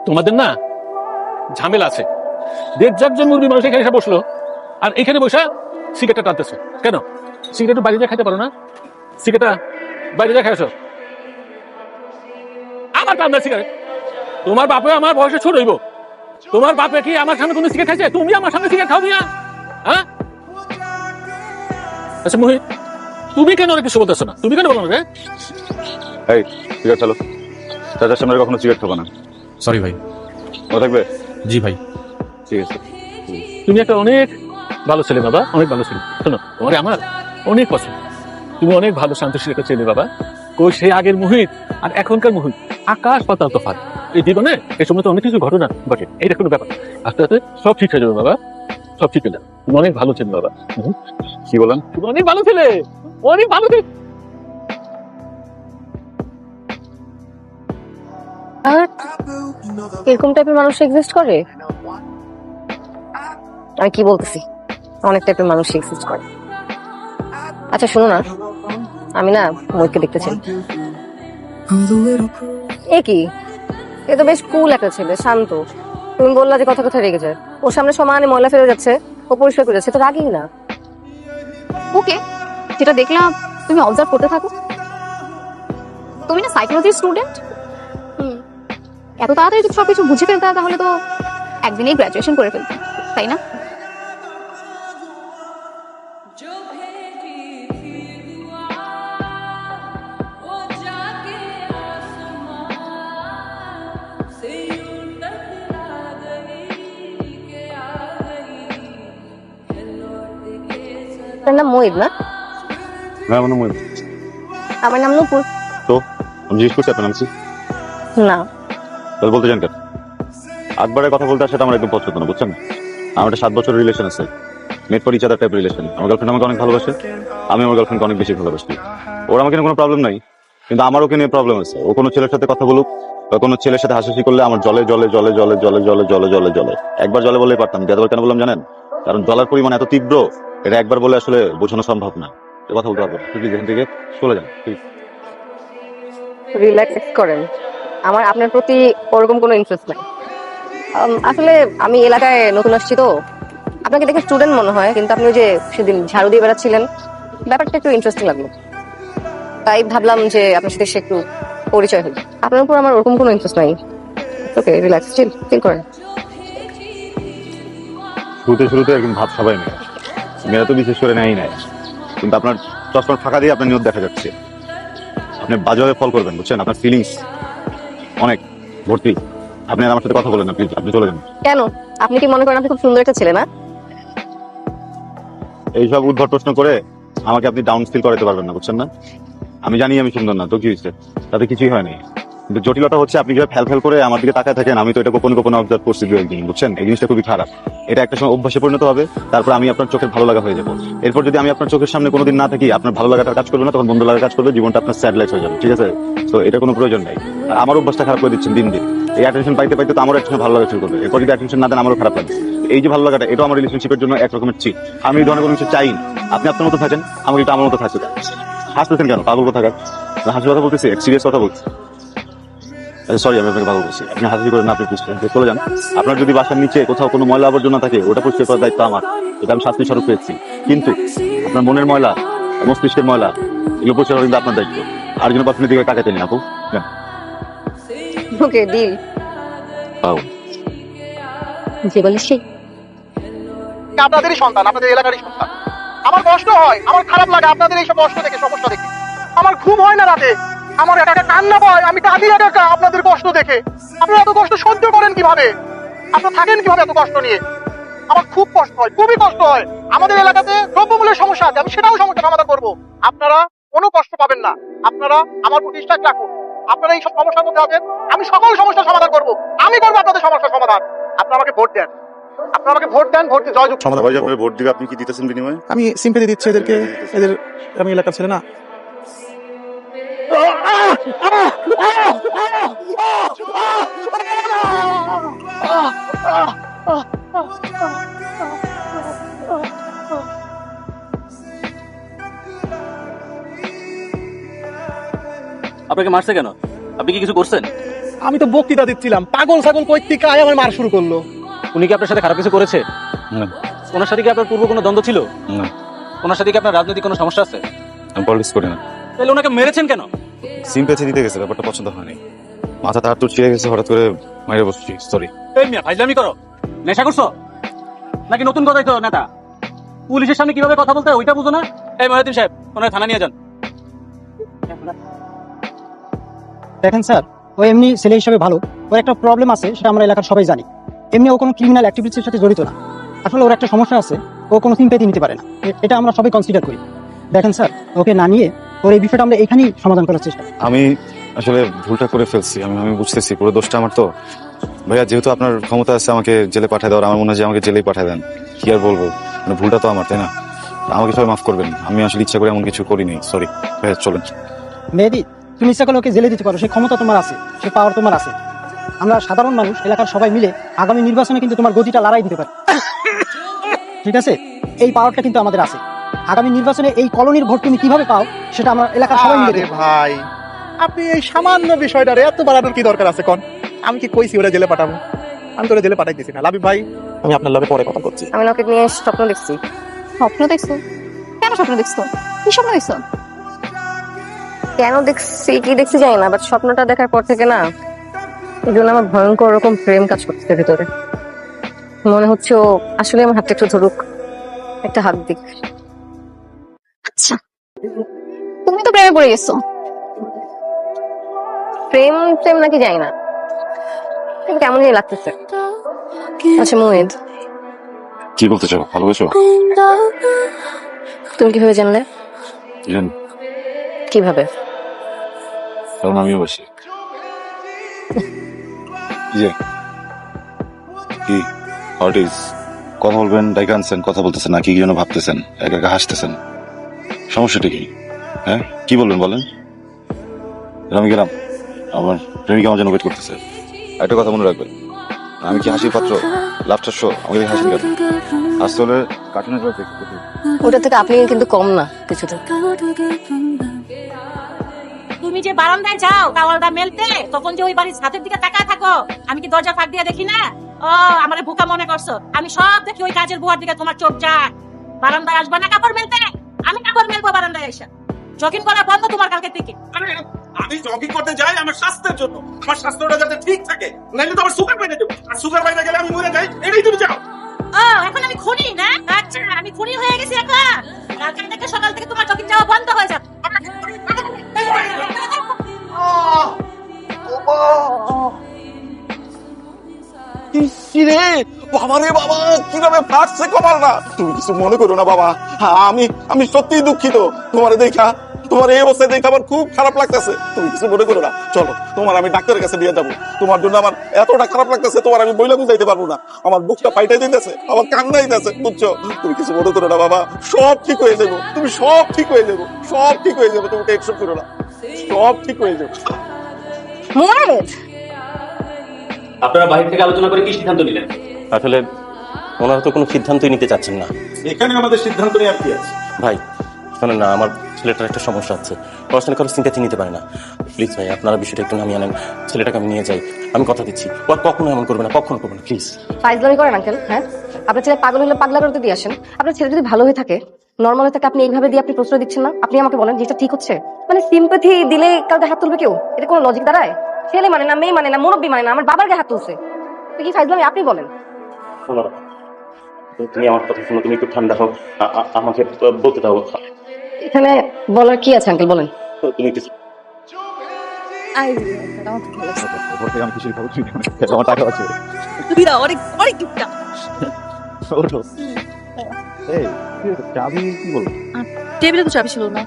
তোমাদের না ঝামেলা আছে। দেড় চারজন মুরগি মানুষ এখানে এসে বসলো, আর এখানে বসে সিগারেটটা টানতেছে কেন? সিগারেট বাইরে যা খাইতে পারো না? সিগারেটটা বাইরে যা খাইছো। আমার টান সিগারেট। তোমার বাপে আমার বয়সে ছোট হইব। তোমার বাপে কি আমার সামনে কোনো সিগারেট খাইছে? তুমি আমার সামনে সিগারেট খাও না? হ্যাঁ? আচ্ছা মোহিত, তুমি কেন অনেক কিছু বলতেছো না? তুমি কেন বলো না? এই সিগারেট চালো, চাচার সামনে কখনো সিগারেট খাবো না। সরি ভাই। ও থাকবে? জি ভাই। ঠিক আছে। তুমি একটা অনেক ভালো ছেলে বাবা, অনেক ভালো ছেলে। শোনো, তোমার আমার অনেক পছন্দ। তুমি অনেক ভালো শান্তশীল একটা ছেলে বাবা। কই সেই আগের মুহিত আর এখনকার মুহিত আকাশ পাতাল তফাৎ। এই জীবনে এই সময় তো অনেক কিছু ঘটনা ঘটে, এইটা কোনো ব্যাপার। আস্তে আস্তে সব ঠিক হয়ে যাবে বাবা, সব ঠিক হয়ে যাবে। তুমি অনেক ভালো ছেলে বাবা। কি বলেন? তুমি অনেক ভালো ছেলে, অনেক ভালো ছেলে। আর এরকম টাইপের মানুষ এক্সিস্ট করে? আমি কি বলতেছি, অনেক টাইপের মানুষ এক্সিস্ট করে। আচ্ছা শোনো না, আমি না মহিতকে দেখতে চাই। এ কি, এ তো বেশ কুল একটা ছেলে, শান্ত। তুমি বললা যে কথা কথা রেগে যায়, ওর সামনে সমানে ময়লা ফেলে যাচ্ছে, ও পরিষ্কার করে যাচ্ছে, তো রাগই না। ওকে, যেটা দেখলাম তুমি অবজার্ভ করতে থাকো। তুমি না সাইকোলজির স্টুডেন্ট। এত তাড়াতাড়ি যদি সবকিছু বুঝে ফেলতে তাহলে তো একদিনেই গ্রাজুয়েশন করে ফেলতে, তাই না? তার নাম মহিত না? হ্যাঁ মনে মনে। আমার নাম নূপুর। তো আমি জিজ্ঞেস করছি আপনার নাম কি? না। তাহলে বলতে চান কেন? আকবরের কথা বলতে সেটা আমার একদম পছন্দ না, বুঝছেন? আমার একটা 7 বছরের রিলেশন আছে, made for each other type relation. আমার গার্লফ্রেন্ড আমাকে অনেক ভালোবাসে, আমি আমার গার্লফ্রেন্ডকে অনেক বেশি ভালোবাসি। ওর আমাকে নিয়ে কোনো প্রবলেম নাই, কিন্তু আমার ওকে নিয়ে প্রবলেম আছে। ও কোনো ছেলের সাথে কথা বলুক বা কোনো ছেলের সাথে হাসাহাসি করলে আমার জলে জলে জলে জলে জলে জলে জলে জলে জলে। একবার জলে বললেই পারতাম, এতবার কেন বললাম জানেন? কারণ জলের পরিমাণ এত তীব্র, এটা একবার বলে আসলে বোঝানো সম্ভব না। কথা বলতে পারবো, প্লিজ এখান থেকে চলে যান প্লিজ। রিল্যাক্স করেন, আমার আপনার প্রতি ওরকম কোনো ইন্টারেস্ট নাই। আসলে আমি এলাকায় নতুন আসছি তো, আপনাকে দেখে স্টুডেন্ট মনে হয়, কিন্তু আপনি ওই যে সেদিন ঝাড়ু দিয়ে বেড়াচ্ছিলেন, ব্যাপারটা একটু ইন্টারেস্টিং লাগলো, তাই ভাবলাম যে আপনার সাথে সে একটু পরিচয় হই। আপনার উপর আমার ওরকম কোনো ইন্টারেস্ট নাই। ওকে, রিল্যাক্স, চিল করেন। শুরুতে একদম ভাব সবাই নেয়, মেয়েরা তো বিশেষ করে নেয় নাই, কিন্তু আপনার চশমার ফাঁকা দিয়ে আপনার নিয়ত দেখা যাচ্ছে। আপনি বাজেভাবে ফল করবেন, বুঝছেন? আপনার ফিলিংস অনেক ভর্তি। আপনি আর আমার সাথে কথা বলেন না প্লিজ, আপনি চলে যান। কেন, আপনি কি মনে করেন আপনি খুব সুন্দর একটা ছেলে না? এইসব উদ্ভট প্রশ্ন করে আমাকে আপনি ডাউন ফিল করাতে পারবেন না, বুঝছেন না? আমি জানি আমি সুন্দর না, তো কি হয়েছে? তাতে কিছুই হয়নি। কিন্তু জটিলতা হচ্ছে আপনি যেভাবে ফেল করে আমার দিকে তাকায় থাকেন, আমি তো এটা গোপন গোপন অবজার্ভ করছি দু একদিন, বুঝছেন? এই জিনিসটা খুবই খারাপ। এটা একটা সময় অভ্যাসে পরিণত হবে, তারপর আমি আপনার চোখের ভালো লাগা হয়ে যাবো। এরপর যদি আমি আপনার চোখের সামনে কোনোদিন না থাকি, আপনার ভালো লাগাটা কাজ করবে না, তখন বন্ধু লাগা কাজ করবে, জীবনটা আপনার স্যাড লাইফ হয়ে যাবে, ঠিক আছে? তো এটা কোনো প্রয়োজন নাই। আর আমার অভ্যাসটা খারাপ করে দিচ্ছেন দিন দিন। এই অ্যাটেনশন পাইতে পাইতে তো আমারও একটা ভালো লাগা শুরু করবে। এরপর যদি অ্যাটেনশন না দেন আমারও খারাপ লাগবে। এই যে ভালো লাগাটা, এটা আমার রিলেশনশিপের জন্য এক রকমের চিট। আমি এই ধরনের কোনো কিছু চাই না। আপনি আপনার মতো থাকেন, আমাকে এটা আমার মতো থাকতে দেন। হাসতেছেন কেন? পাগল কথা কাজ হাসির কথা বলতেছি, সিরিয়াস কথা বলছি। সরি, আমি আপনাকে ভালো বলছি। আপনি হাসি করেন না, আপনি চলে যান। আপনার যদি বাসার নিচে কোথাও কোনো ময়লা আবর্জনা থাকে, ওটা পরিষ্কার করার দায়িত্ব আমার। এটা আমি শাস্তি স্বরূপ পেয়েছি। কিন্তু আপনার মনের ময়লা, মস্তিষ্কের ময়লা, এগুলো পরিষ্কার করা কিন্তু আপনার দায়িত্ব। আর জন্য আপনার দিকে টাকা চাইলেন আপু। ওকে, ডিল। যে বলে সে আপনাদেরই সন্তান, আপনাদের এলাকারই সন্তান। আমার কষ্ট হয়, আমার খারাপ লাগে আপনাদের এইসব কষ্ট দেখে, সমস্যা দেখে। আমার ঘুম হয় না রাতে, আমার একা একা কান্না পায়, আমি কাঁদি একা একা আপনাদের কষ্ট দেখে। আপনারা এত কষ্ট সহ্য করেন কিভাবে? আপনারা থাকেন কিভাবে এত কষ্ট নিয়ে? আমার খুব কষ্ট হয়, খুবই কষ্ট হয়। আমাদের এলাকাতে দ্রব্যমূল্যের সমস্যা আছে, আমি সেটাও সমস্যা সমাধান করবো। আপনারা কোনো কষ্ট পাবেন না, আপনারা আমার প্রতি বিশ্বাস রাখুন। আপনারা এইসব সমস্যার মধ্যে আছেন, আমি সকল সমস্যার সমাধান করবো। আমি করবো আপনাদের সমস্যার সমাধান। আপনারা আমাকে ভোট দেন, আপনারা আমাকে ভোট দেন, ভোট দিয়ে জয়যুক্ত। ভোট দিবে, আপনি কি দিতেছেন বিনিময়ে? আমি সিম্পলি দিচ্ছি এদেরকে, এদের আমি এলাকার ছেলে না। আপনাকে মারছে কেন? আপনি কি কিছু করছেন? আমি তো বক্তৃতা দিচ্ছিলাম, পাগল ছাগল কই থেকে আয় আমার মার শুরু করলো। উনি কি আপনার সাথে খারাপ কিছু করেছে? না। ওনার সাথে কি আপনার পূর্ব কোনো দ্বন্দ্ব ছিল? না, ওনার সাথে কি আপনার রাজনৈতিক কোনো সমস্যা আছে? আমি পলিটিক্স করি না। তাহলে ওনাকে মেরেছেন কেন? সিম্পেথি দিতে গেছে, ব্যাপারটা পছন্দ হয়নি। মাথাটা হাত ছিঁড়ে গেছে, হঠাৎ করে মাইরে বসছি, সরি। এই মিয়া ফাইজলামি করো, নেশা করছো নাকি নতুন কথাই তো নেতা? পুলিশের সামনে কিভাবে কথা বলতে হয় ওইটা বুঝো না? এই মহিউদ্দিন সাহেব, ওনার থানা নিয়ে যান। দেখেন স্যার, ও এমনি ছেলে হিসেবে ভালো, ওর একটা প্রবলেম আছে সেটা আমরা এলাকার সবাই জানি। এমনি ও কোনো ক্রিমিনাল অ্যাক্টিভিটির সাথে জড়িত না। আসলে ওর একটা সমস্যা আছে, ও কোনো সিম্পেথি নিতে পারে না, এটা আমরা সবাই কনসিডার করি। দেখেন স্যার, ওকে না নিয়ে ওর এই বিষয়টা আমরা এখানেই সমাধান করার চেষ্টা করি। আমি আসলে ভুলটা করে ফেলছি, আমি বুঝতেছি পুরো দোষটা আমার। তো ভাইয়া, যেহেতু আপনার ক্ষমতা আছে আমাকে জেলে পাঠিয়ে দেওয়ার, আমার মনে হয় যে আমাকে জেলেই পাঠিয়ে দেন। কি আর বলবো, মানে ভুলটা তো আমার, তাই না? আমাকে সবাই মাফ করবেন, আমি আসলে ইচ্ছা করে এমন কিছু করিনি, সরি ভাইয়া, চলেন। মেহেদি, তুমি ইচ্ছা করলে ওকে জেলে দিতে পারো, সেই ক্ষমতা তোমার আছে, সে পাওয়ার তোমার আছে। আমরা সাধারণ মানুষ এলাকার সবাই মিলে আগামী নির্বাচনে কিন্তু তোমার গতিটা লড়াই দিতে পারি, ঠিক আছে? এই পাওয়ারটা কিন্তু আমাদের আছে। আগামী নির্বাচনে এই কলোনির ভোট তুমি কিভাবে পাও সেটা আমরা এলাকার সবাই মিলে আরে দেখব। ভাই, আপনি এই সামান্য বিষয়টারে এত বাড়ানোর কি দরকার আছে কোন? আমি কি কইছি ওরা জেলে পাঠাবো? আমি তো ওরা জেলে পাঠাইতেছি না। লাবিব ভাই, আমি আপনার লগে পরে কথা বলছি। আমি ওকে নিয়ে স্বপ্ন দেখছি। স্বপ্ন দেখছো? কেন স্বপ্ন দেখছো? কি স্বপ্ন দেখছো? কেন দেখছি কি দেখছি জানি না, বাট স্বপ্নটা দেখার পর থেকে না, এই জন্য আমার ভয়ঙ্কর রকম প্রেম কাজ করছে ভিতরে। মনে হচ্ছে ও আসলে আমার হাতটা একটু ধরুক, একটা হাত দিক। আচ্ছা, তুমি তো প্রেমে পড়ে গেছো। প্রেম প্রেম নাকি জানি না, কিন্তু কেমন জানি লাগতেছে। আচ্ছা মোহিত, কি বলতে চাও? ভালোবেসো? তুমি কিভাবে জানলে? জান, কিভাবে? কারণ আমিও বাসি। কি আর্টিস্ট, কথা বলবেন, ডাইকা আনছেন, কথা বলতেছেন না, কি যেন ভাবতেছেন, একা একা হাসতেছেন, সমস্যাটা কি? হ্যাঁ, কি বলবেন বলেন? আমি গেলাম, আমার প্রেমিকা আমার জন্য ওয়েট করতেছে। একটা কথা মনে রাখবেন, আমি কি হাসির পাত্র? লাফটার শো, আমাকে দেখে হাসি কেন? আসলে কার্টুনের দেখতে ওটা থেকে আপনি কিন্তু কম না কিছুতে। তুমি যে বারান্দায় যাও টাওয়ালটা মেলতে, তখন যে ওই বাড়ির ছাদের দিকে তাকায় থাকো, আমি কি দরজা ফাঁক দিয়ে দেখি না? ও আমারে বোকা মনে করছো? আমি সব দেখি, ওই কাজের বুয়ার দিকে তোমার চোখ যায়। বারান্দায় আসবা না কাপড় মেলতে? আমি কাপড় মেলবো বারান্দায় এসে। জগিং করা বন্ধ তোমার কালকে থেকে। আমি জগিং করতে যাই আমার স্বাস্থ্যের জন্য, আমার স্বাস্থ্যটা যাতে ঠিক থাকে, নাইলে তো আমার সুগার বেড়ে যাবে, আর সুগার বেড়ে গেলে আমি মরে যাই। এটাই তুমি চাও? ও এখন আমি খুনি না? আচ্ছা, আমি খুনি হয়ে গেছি এখন। কালকে থেকে সকাল থেকে তোমার জগিং যাওয়া বন্ধ হয়ে যাবে। রে বাবা রে বাবা, কিভাবে ফাটছে কপালটা! তুমি কিছু মনে করো না বাবা, আমি সত্যিই দুঃখিত। তোমার দেখা, তোমার এই অবস্থায় দেখে আমার খুব খারাপ লাগতেছে। তুমি কিছু মনে করো না, চলো তোমার আমি ডাক্তারের কাছে নিয়ে যাবো। তোমার জন্য আমার এতটা খারাপ লাগতেছে, তোমার আমি বইলে বুঝাইতে পারবো না। আমার বুকটা ফাইটাই দিতেছে, আমার কান্না দিতেছে, বুঝছো? তুমি কিছু মনে করো না বাবা, সব ঠিক হয়ে যাবো। তুমি সব ঠিক হয়ে যাবো, সব ঠিক হয়ে যাবো, তুমি টেনশন করো না, সব ঠিক হয়ে যাবো। মোহিত, আপনারা বাইরে থেকে আলোচনা করে কি সিদ্ধান্ত নিলেন? আসলে ওনারা তো কোনো সিদ্ধান্তই নিতে চাচ্ছেন না। এখানে আমাদের সিদ্ধান্ত নেওয়ার কি আছে? ভাই শোনেন না, আমার ছেলেটার একটা সমস্যা আছে, পড়াশোনা কারো সিম্প্যাথি নিতে পারে না। প্লিজ ভাই, আপনারা বিষয়টা একটু নামিয়ে আনেন, ছেলেটাকে আমি নিয়ে যাই। আমি কথা দিচ্ছি ও আর কখনো এমন করবে না, কখনো করবে না, প্লিজ। ফাইজলামি করেন আঙ্কেল। হ্যাঁ, আপনার ছেলে পাগল হলে পাগলা করতে দিয়ে আসেন। আপনার ছেলে যদি ভালো হয়ে থাকে, নর্মাল হয়ে থাকে, আপনি এইভাবে দিয়ে আপনি প্রশ্রয় দিচ্ছেন না। আপনি আমাকে বলেন যেটা ঠিক হচ্ছে। মানে সিম্পাথি দিলে কাউকে হাত তুলবে কেউ? এটা কোনো লজিক দাঁড়ায়? ছেলে মানে না, মেয়ে মানে না, মুরব্বী মানে না, আমার বাবার গায়ে হাত তুলছে। তো কি ফাইজলামি? আপনি বলেন। শোনো না, তুমি আমার কথা শোনো, তুমি একটু ঠান্ডা হও, আমাকে বলতে দাও। এখানে বলার কি আছে আঙ্কেল, বলেন। তুমি একটু ওপর থেকে আমি কিছু খবর শুনি, আমার টাকা আছে। অনেক অনেক কিপটা। ওঠো। এই, চাবি কি বলবো? টেবিলে তো চাবি ছিল না।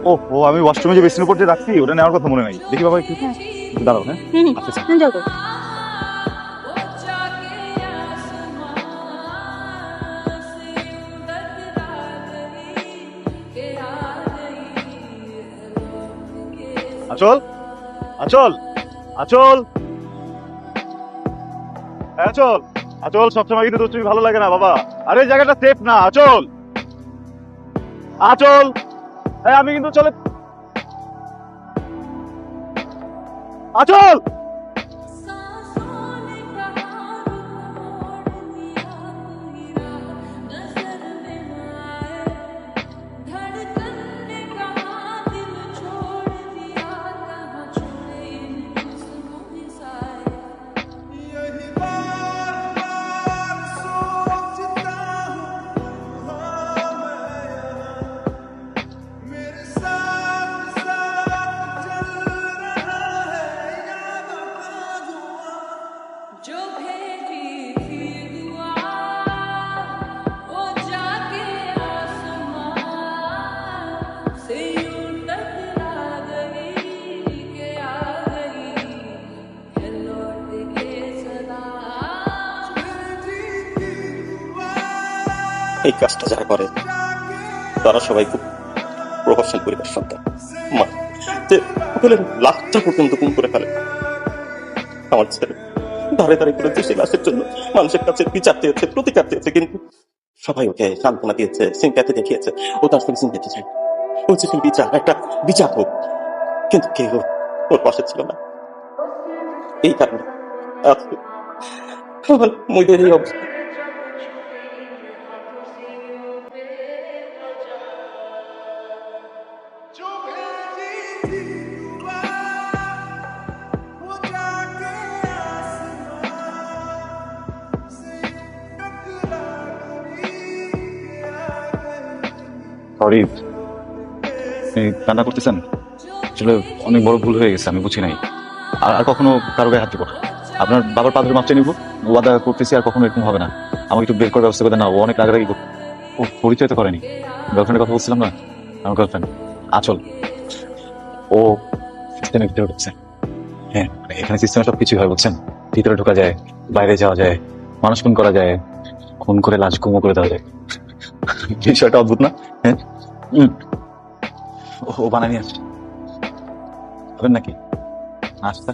ও আমি ওয়াশরুমে যে বেসিনের উপর যে রাখছি, ওটা নেওয়ার কথা মনে নাই। দেখি বাবা, একটু দাঁড়াও। হ্যাঁ, আচ্ছা যাও তো। আচল, আচল, আচল, আচল, আচল, সবসময় কিন্তু তুমি ভালো লাগে না বাবা। আরে জায়গাটা সেফ না, আচল, আচল, আমি কিন্তু চলে আচল এই কাজটা যারা করে তারা সবাই খুব প্রভাবশালী পরিবার সন্তান। মা যে সকলের লাখটা পর্যন্ত গুম করে ফেলে। আমার ছেলে ধারে ধারে করেছে সেই লাশের জন্য মানুষের কাছে বিচার চেয়েছে, প্রতিকার চেয়েছে, কিন্তু সবাই ওকে সান্ত্বনা দিয়েছে, সিম্প্যাথি দেখিয়েছে। ও তার থেকে সিম্প্যাথি চায়, ও চেয়েছিল বিচার, একটা বিচার হোক, কিন্তু কেউ ওর পাশে ছিল না। এই কারণে আজকে আমার মেয়েদের এই অবস্থা। সরি, আপনি কান্না করতেছেন? আসলে অনেক বড় ভুল হয়ে গেছে, আমি বুঝি নাই। আর কখনো কারো গায়ে হাত দিব না। আপনার বাবার পাদের মাপটা নিব, ওয়াদা করতেছি আর কখনো এরকম হবে না। আমাকে একটু বের করার ব্যবস্থা করে না, ও অনেক রাগারাগি করতো। ও পরিচয় তো করেনি। গার্লফ্রেন্ডের কথা বলছিলাম না, আমার গার্লফ্রেন্ড আচল। ও সিস্টেমে ভিতরে ঢুকছে। হ্যাঁ, মানে এখানে সিস্টেমে সবকিছুই হয়, বুঝছেন? ভিতরে ঢোকা যায়, বাইরে যাওয়া যায়, মানুষ খুন করা যায়, খুন করে লাশ গুমো করে দেওয়া যায়। বিষয়টা অদ্ভুত না? হ্যাঁ, ও বানানি আসছে, নাকি আচ্ছা।